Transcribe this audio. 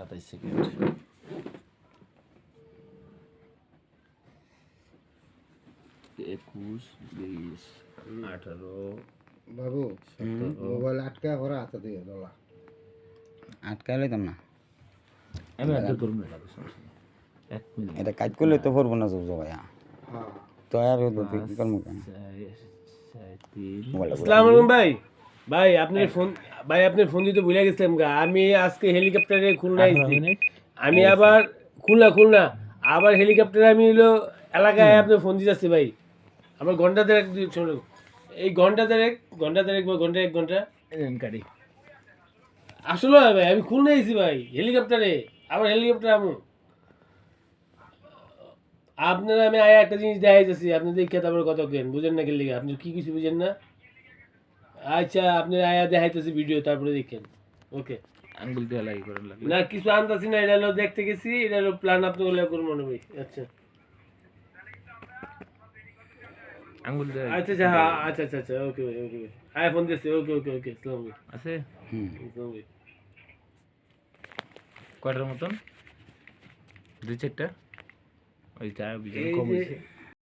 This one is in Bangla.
27 সেকেন্ড। 21, 20, 18, বাবু 17। মোবাইল আটকা করে হাতে দিয়ে দলা আটকা লইতাম না আমি আদর করব না লাগে সমস্যা নেই। 1 মিনিট। এটা কাজ করলে তো পড়বো না জব ভাইয়া হ্যাঁ তো আর হতো কি করবো কেন মোবাইল আসসালামু আলাইকুম ভাই। ভাই আপনার ফোন দিতে ভুলে গেছিলাম গা। আমি আজকে হেলিকপ্টারে খুলনা আইছি। আমি আবার খুলনা আবার হেলিকপ্টারে আমি হলো এলাকায় আপনার ফোন দিতেছি ভাই। আমার ঘন্টা দেড়েক শোনো, এই ঘন্টা দেড়েক বা ঘন্টা 1 ঘন্টা কারি। আসলে ভাই আমি খুলনা আইছি ভাই হেলিকপ্টারে, আবার হেলিকপ্টার আমু আপনারা আমি আয়া একটা জিনিস দেখাইতেছি, আপনি দেখে তারপরে কত কেন বুঝেন না গেলে আপনি কি কিছু বুঝেন না। আচ্ছা আপনি আয়া দেখাইতেছি ভিডিও, তারপরে দেখেন। ওকে আঙ্গুল দিয়ে লাগি করেন লাগলে। না কিছু আনতাছি না, এটা হলো দেখতে গেছি, এটা হলো প্ল্যান আপনি ওগুলো করুন মনে ভাই। আচ্ছা আঙ্গুল দিয়ে আচ্ছা আচ্ছা হ্যাঁ আচ্ছা আচ্ছা আচ্ছা ওকে ভাই ওকে ভাই আয়া ফোন দিয়েছি। ওকে ওকে ওকে আসসালামু আলাইকুম। আছে আসসালামু আলাইকুম। কয়টার মতন? 2-4টা। ওই চা বিজন এই কম যে হয়েছে।